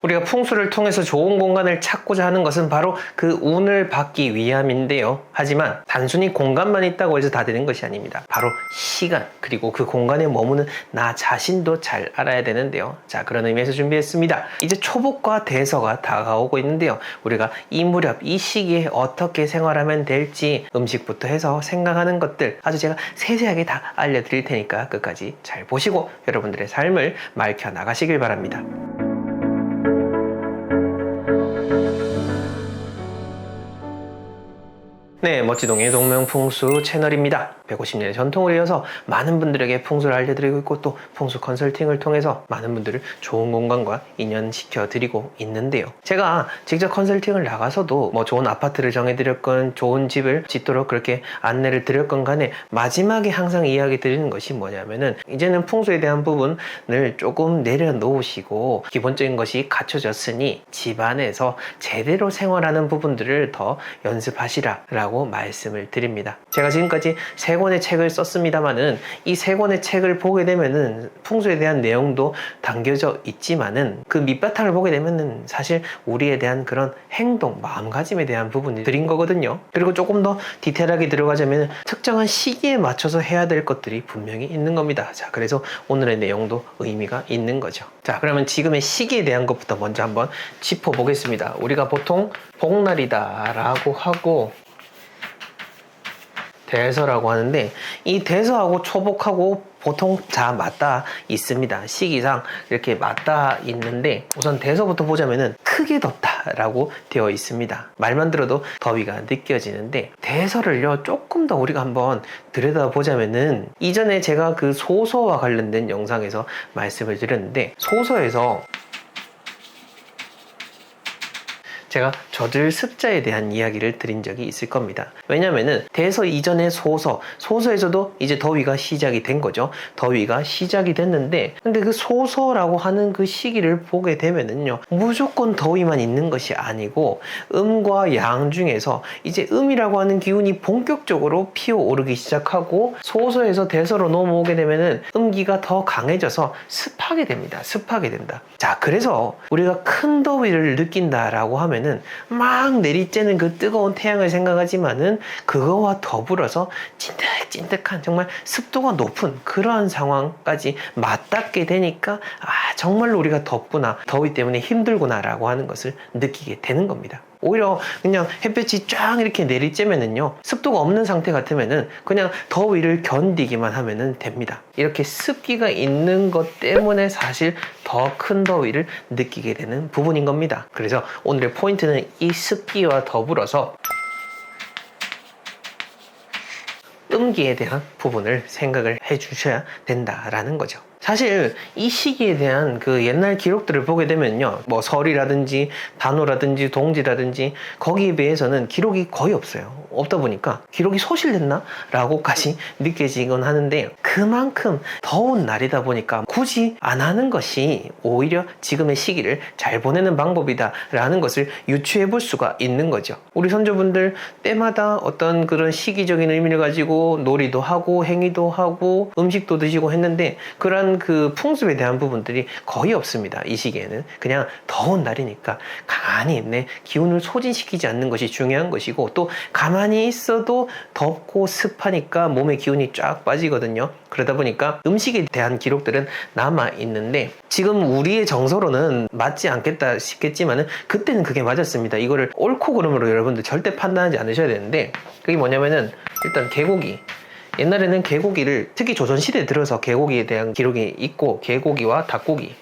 우리가 풍수를 통해서 좋은 공간을 찾고자 하는 것은 바로 그 운을 받기 위함인데요. 하지만 단순히 공간만 있다고 해서 다 되는 것이 아닙니다. 바로 시간, 그리고 그 공간에 머무는 나 자신도 잘 알아야 되는데요. 자, 그런 의미에서 준비했습니다. 이제 초복과 대서가 다가오고 있는데요. 우리가 이 무렵, 이 시기에 어떻게 생활하면 될지 음식부터 해서 생각하는 것들 아주 제가 세세하게 다 알려드릴 테니까 끝까지 잘 보시고 여러분들의 삶을 맑혀 나가시길 바랍니다. 네, 멋지동의 동명풍수 채널입니다. 150년의 전통을 이어서 많은 분들에게 풍수를 알려드리고 있고 또 풍수 컨설팅을 통해서 많은 분들을 좋은 공간과 인연시켜 드리고 있는데요. 제가 직접 컨설팅을 나가서도 뭐 좋은 아파트를 정해드렸건 좋은 집을 짓도록 그렇게 안내를 드렸건 간에 마지막에 항상 이야기 드리는 것이 뭐냐면은 이제는 풍수에 대한 부분을 조금 내려놓으시고 기본적인 것이 갖춰졌으니 집안에서 제대로 생활하는 부분들을 더 연습하시라 라고 말씀을 드립니다. 제가 지금까지 3권의 책을 썼습니다만은 이 3권의 책을 보게 되면은 풍수에 대한 내용도 담겨져 있지만은 그 밑바탕을 보게 되면은 사실 우리에 대한 그런 행동, 마음가짐에 대한 부분이 드린 거거든요. 그리고 조금 더 디테일하게 들어가자면 특정한 시기에 맞춰서 해야 될 것들이 분명히 있는 겁니다. 자, 그래서 오늘의 내용도 의미가 있는 거죠. 자, 그러면 지금의 시기에 대한 것부터 먼저 한번 짚어보겠습니다. 우리가 보통 복날이다 라고 하고 대서라고 하는데 이 대서하고 초복하고 보통 다 맞닿아 있습니다. 시기상 이렇게 맞닿아 있는데 우선 대서부터 보자면은 크게 덥다라고 되어 있습니다. 말만 들어도 더위가 느껴지는데 대서를요 조금 더 우리가 한번 들여다보자면은 이전에 제가 그 소서와 관련된 영상에서 말씀을 드렸는데 소서에서 제가 젖을 습자에 대한 이야기를 드린 적이 있을 겁니다. 왜냐면은 대서 이전의 소서에서도 이제 더위가 시작이 된 거죠. 더위가 시작이 됐는데 근데 그 소서라고 하는 그 시기를 보게 되면은요 무조건 더위만 있는 것이 아니고 음과 양 중에서 이제 음이라고 하는 기운이 본격적으로 피어오르기 시작하고 소서에서 대서로 넘어오게 되면은 음기가 더 강해져서 습하게 됩니다. 습하게 된다. 자, 그래서 우리가 큰 더위를 느낀다라고 하면 막 내리쬐는 그 뜨거운 태양을 생각하지만은 그거와 더불어서 찐득찐득한 정말 습도가 높은 그러한 상황까지 맞닿게 되니까 정말로 우리가 덥구나, 더위 때문에 힘들구나 라고 하는 것을 느끼게 되는 겁니다. 오히려 그냥 햇볕이 쫙 이렇게 내리쬐면은요 습도가 없는 상태 같으면은 그냥 더위를 견디기만 하면은 됩니다. 이렇게 습기가 있는 것 때문에 사실 더 큰 더위를 느끼게 되는 부분인 겁니다. 그래서 오늘의 포인트는 이 습기와 더불어서 음기에 대한 부분을 생각을 해 주셔야 된다라는 거죠. 사실 이 시기에 대한 그 옛날 기록들을 보게 되면요 뭐 설이라든지 단오라든지 동지라든지 거기에 비해서는 기록이 거의 없어요. 없다 보니까 기록이 소실됐나? 라고까지 느껴지곤 하는데 그만큼 더운 날이다 보니까 굳이 안 하는 것이 오히려 지금의 시기를 잘 보내는 방법이다 라는 것을 유추해 볼 수가 있는 거죠. 우리 선조분들 때마다 어떤 그런 시기적인 의미를 가지고 놀이도 하고 행위도 하고 음식도 드시고 했는데 그런 그 풍습에 대한 부분들이 거의 없습니다. 이 시기에는 그냥 더운 날이니까 가만히 내 기운을 소진시키지 않는 것이 중요한 것이고 또 가만히 있어도 덥고 습하니까 몸의 기운이 쫙 빠지거든요. 그러다 보니까 음식에 대한 기록들은 남아 있는데 지금 우리의 정서로는 맞지 않겠다 싶겠지만은 그때는 그게 맞았습니다. 이거를 옳고 그름으로 여러분들 절대 판단하지 않으셔야 되는데 그게 뭐냐면은 일단 개고기, 옛날에는 개고기를 특히 조선시대에 들어서 개고기에 대한 기록이 있고 개고기와 닭고기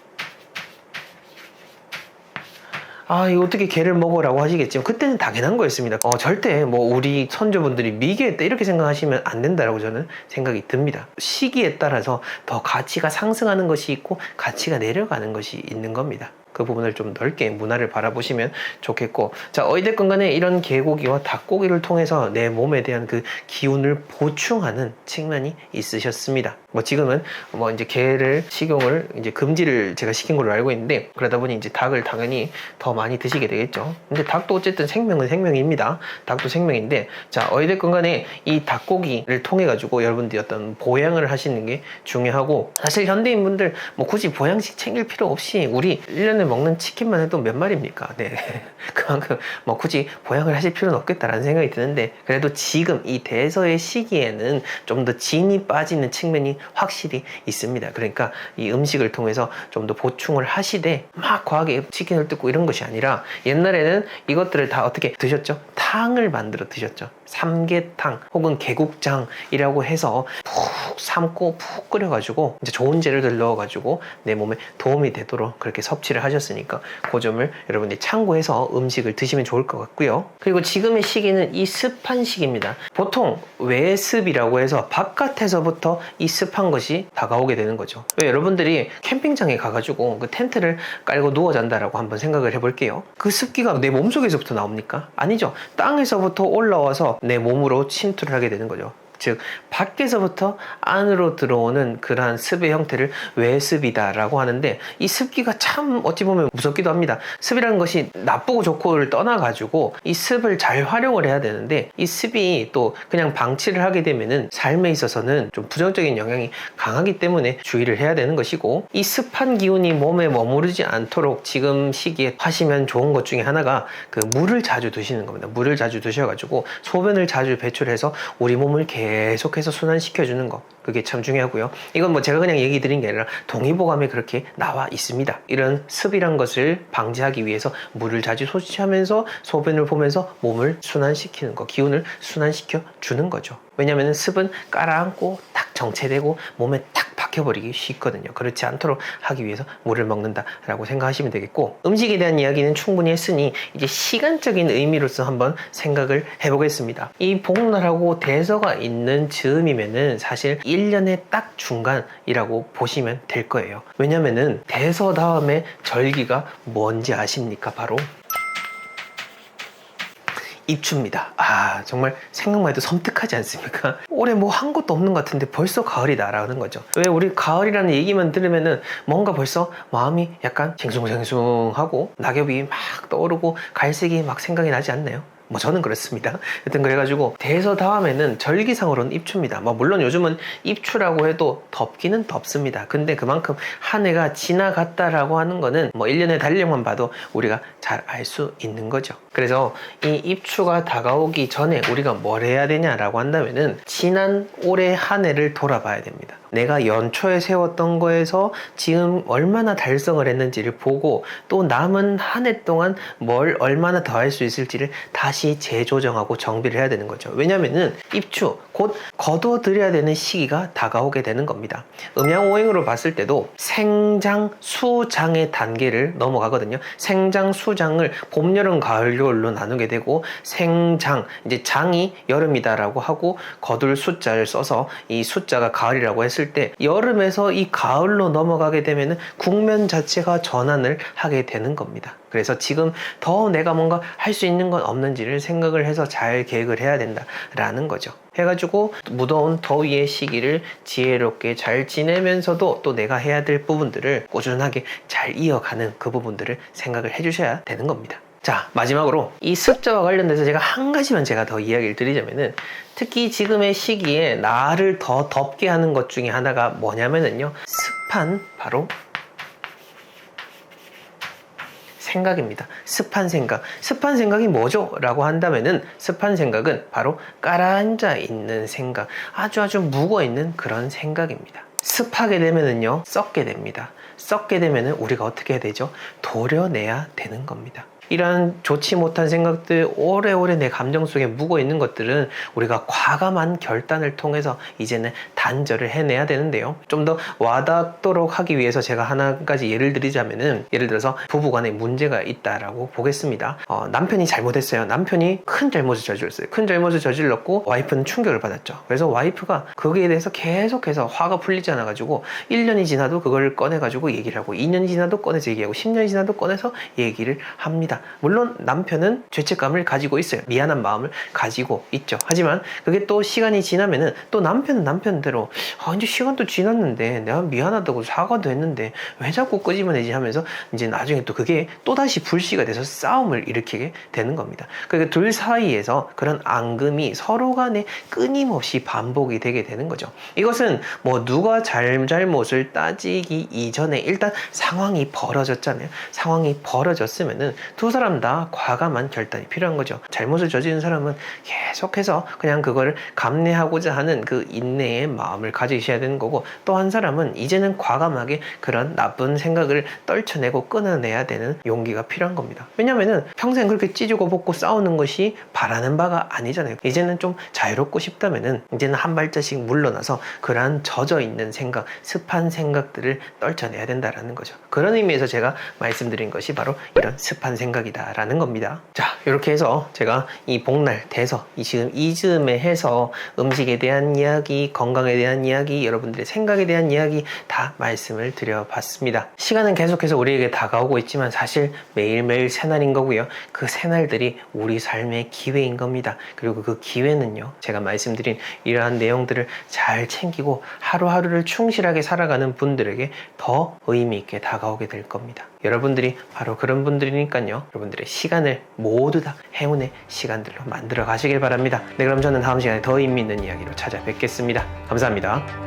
이거 어떻게 개를 먹으라고 하시겠지만 그때는 당연한 거였습니다. 절대 뭐 우리 선조분들이 미개했다 이렇게 생각하시면 안 된다라고 저는 생각이 듭니다. 시기에 따라서 더 가치가 상승하는 것이 있고 가치가 내려가는 것이 있는 겁니다. 그 부분을 좀 넓게 문화를 바라보시면 좋겠고 자 어찌됐건 간에 이런 개고기와 닭고기를 통해서 내 몸에 대한 그 기운을 보충하는 측면이 있으셨습니다. 뭐 지금은 뭐 이제 개를 식용을 이제 금지를 제가 시킨 걸로 알고 있는데 그러다 보니 이제 닭을 당연히 더 많이 드시게 되겠죠. 근데 닭도 어쨌든 생명은 생명입니다. 닭도 생명인데 자 어찌됐건 간에 이 닭고기를 통해 가지고 여러분들이 어떤 보양을 하시는 게 중요하고 사실 현대인분들 뭐 굳이 보양식 챙길 필요 없이 우리 1년에 먹는 치킨만 해도 몇 마리입니까? 네. 그만큼 뭐 굳이 보양을 하실 필요는 없겠다라는 생각이 드는데, 그래도 지금 이 대서의 시기에는 좀 더 진이 빠지는 측면이 확실히 있습니다. 그러니까 이 음식을 통해서 좀 더 보충을 하시되 막 과하게 치킨을 뜯고 이런 것이 아니라, 옛날에는 이것들을 다 어떻게 드셨죠? 탕을 만들어 드셨죠. 삼계탕 혹은 개국장이라고 해서 푹 삶고 푹 끓여가지고 이제 좋은 재료들 넣어가지고 내 몸에 도움이 되도록 그렇게 섭취를 하셨으니까, 그 점을 여러분들이 참고해서 음식을 드시면 좋을 것 같고요. 그리고 지금의 시기는 이 습한 시기입니다. 보통 외습이라고 해서 바깥에서부터 이 습한 것이 다가오게 되는 거죠. 왜 여러분들이 캠핑장에 가가지고 그 텐트를 깔고 누워 잔다라고 한번 생각을 해볼게요. 그 습기가 내 몸속에서부터 나옵니까? 아니죠. 땅에서부터 올라와서 내 몸으로 침투를 하게 되는 거죠. 즉 밖에서부터 안으로 들어오는 그러한 습의 형태를 외습이다라고 하는데, 이 습기가 참 어찌 보면 무섭기도 합니다. 습이라는 것이 나쁘고 좋고를 떠나가지고 이 습을 잘 활용을 해야 되는데, 이 습이 또 그냥 방치를 하게 되면은 삶에 있어서는 좀 부정적인 영향이 강하기 때문에 주의를 해야 되는 것이고, 이 습한 기운이 몸에 머무르지 않도록 지금 시기에 하시면 좋은 것 중에 하나가 그 물을 자주 드시는 겁니다. 물을 자주 드셔가지고 소변을 자주 배출해서 우리 몸을 계속해서 순환시켜주는 거, 그게 참 중요하고요. 이건 뭐 제가 그냥 얘기 드린 게 아니라 동의보감에 그렇게 나와 있습니다. 이런 습이란 것을 방지하기 위해서 물을 자주 섭취하면서 소변을 보면서 몸을 순환시키는 거, 기운을 순환시켜 주는 거죠. 왜냐하면 습은 깔아앉고 딱 정체되고 몸에 딱 박혀버리기 쉽거든요. 그렇지 않도록 하기 위해서 물을 먹는다라고 생각하시면 되겠고, 음식에 대한 이야기는 충분히 했으니 이제 시간적인 의미로서 한번 생각을 해보겠습니다. 이 복날하고 대서가 있는 즈음이면은 사실 1년의 딱 중간이라고 보시면 될 거예요. 왜냐면은 대서 다음에 절기가 뭔지 아십니까? 바로 입추입니다. 정말 생각만 해도 섬뜩하지 않습니까? 올해 뭐 한 것도 없는 것 같은데 벌써 가을이다라는 거죠. 왜 우리 가을이라는 얘기만 들으면은 뭔가 벌써 마음이 약간 싱숭생숭하고 낙엽이 막 떠오르고 갈색이 막 생각이 나지 않나요? 뭐 저는 그렇습니다. 하여튼 그래가지고 대서 다음에는 절기상으로는 입추입니다. 뭐 물론 요즘은 입추라고 해도 덥기는 덥습니다. 근데 그만큼 한 해가 지나갔다라고 하는 거는 뭐 1년의 달력만 봐도 우리가 잘 알 수 있는 거죠. 그래서 이 입추가 다가오기 전에 우리가 뭘 해야 되냐라고 한다면은 지난 올해 한 해를 돌아봐야 됩니다. 내가 연초에 세웠던 거에서 지금 얼마나 달성을 했는지를 보고, 또 남은 한 해 동안 뭘 얼마나 더 할 수 있을지를 다시 재조정하고 정비를 해야 되는 거죠. 왜냐면은 입추, 곧 거둬들여야 되는 시기가 다가오게 되는 겁니다. 음양오행으로 봤을 때도 생장, 수장의 단계를 넘어가거든요. 생장, 수장을 봄, 여름, 가을, 겨울로 나누게 되고, 생장, 이제 장이 여름이다라고 하고 거둘 숫자를 써서 이 숫자가 가을이라고 했을 때, 여름에서 이 가을로 넘어가게 되면은 국면 자체가 전환을 하게 되는 겁니다. 그래서 지금 더 내가 뭔가 할 수 있는 건 없는지를 생각을 해서 잘 계획을 해야 된다라는 거죠. 해가지고 무더운 더위의 시기를 지혜롭게 잘 지내면서도 또 내가 해야 될 부분들을 꾸준하게 잘 이어가는 그 부분들을 생각을 해주셔야 되는 겁니다. 자, 마지막으로 이 습자와 관련돼서 제가 한 가지만 제가 더 이야기를 드리자면은, 특히 지금의 시기에 나를 더 덥게 하는 것 중에 하나가 뭐냐면은요, 습한 바로 생각입니다. 습한 생각. 습한 생각이 뭐죠? 라고 한다면은, 습한 생각은 바로 깔아앉아 있는 생각, 아주 묵어 있는 그런 생각입니다. 습하게 되면은요, 썩게 됩니다. 썩게 되면은 우리가 어떻게 해야 되죠? 도려내야 되는 겁니다. 이러한 좋지 못한 생각들, 오래오래 내 감정 속에 묵어 있는 것들은 우리가 과감한 결단을 통해서 이제는 단절을 해내야 되는데요. 좀 더 와닿도록 하기 위해서 제가 한 가지 예를 드리자면은, 예를 들어서 부부간에 문제가 있다라고 보겠습니다. 남편이 잘못했어요. 남편이 큰 잘못을 저질렀어요. 큰 잘못을 저질렀고 와이프는 충격을 받았죠. 그래서 와이프가 거기에 대해서 계속해서 화가 풀리지 않아가지고 1년이 지나도 그걸 꺼내가지고 얘기를 하고, 2년이 지나도 꺼내서 얘기하고, 10년이 지나도 꺼내서 얘기를 합니다. 합니다. 물론 남편은 죄책감을 가지고 있어요. 미안한 마음을 가지고 있죠. 하지만 그게 또 시간이 지나면은 또 남편은 남편대로 이제 시간도 지났는데 내가 미안하다고 사과도 했는데 왜 자꾸 끄집어내지 하면서 이제 나중에 또 그게 또다시 불씨가 돼서 싸움을 일으키게 되는 겁니다. 그러니까 둘 사이에서 그런 앙금이 서로 간에 끊임없이 반복이 되게 되는 거죠. 이것은 뭐 누가 잘못을 따지기 이전에 일단 상황이 벌어졌잖아요. 상황이 벌어졌으면은 두 사람 다 과감한 결단이 필요한 거죠. 잘못을 저지른 사람은 계속해서 그냥 그거를 감내하고자 하는 그 인내의 마음을 가지셔야 되는 거고, 또 한 사람은 이제는 과감하게 그런 나쁜 생각을 떨쳐내고 끊어내야 되는 용기가 필요한 겁니다. 왜냐면은 평생 그렇게 찌주고 볶고 싸우는 것이 바라는 바가 아니잖아요. 이제는 좀 자유롭고 싶다면은 이제는 한 발자씩 물러나서 그러한 젖어 있는 생각, 습한 생각들을 떨쳐내야 된다라는 거죠. 그런 의미에서 제가 말씀드린 것이 바로 이런 습한 생각이다라는 겁니다. 자, 이렇게 해서 제가 이 복날 대서 지금 이즈음에 해서 음식에 대한 이야기, 건강에 대한 이야기, 여러분들의 생각에 대한 이야기 다 말씀을 드려봤습니다. 시간은 계속해서 우리에게 다가오고 있지만 사실 매일매일 새날인 거고요. 그 새날들이 우리 삶의 기회인 겁니다. 그리고 그 기회는요, 제가 말씀드린 이러한 내용들을 잘 챙기고 하루하루를 충실하게 살아가는 분들에게 더 의미 있게 다가오게 될 겁니다. 여러분들이 바로 그런 분들이니까요. 여러분들의 시간을 모두 다 행운의 시간들로 만들어 가시길 바랍니다. 네, 그럼 저는 다음 시간에 더 의미 있는 이야기로 찾아뵙겠습니다. 감사합니다.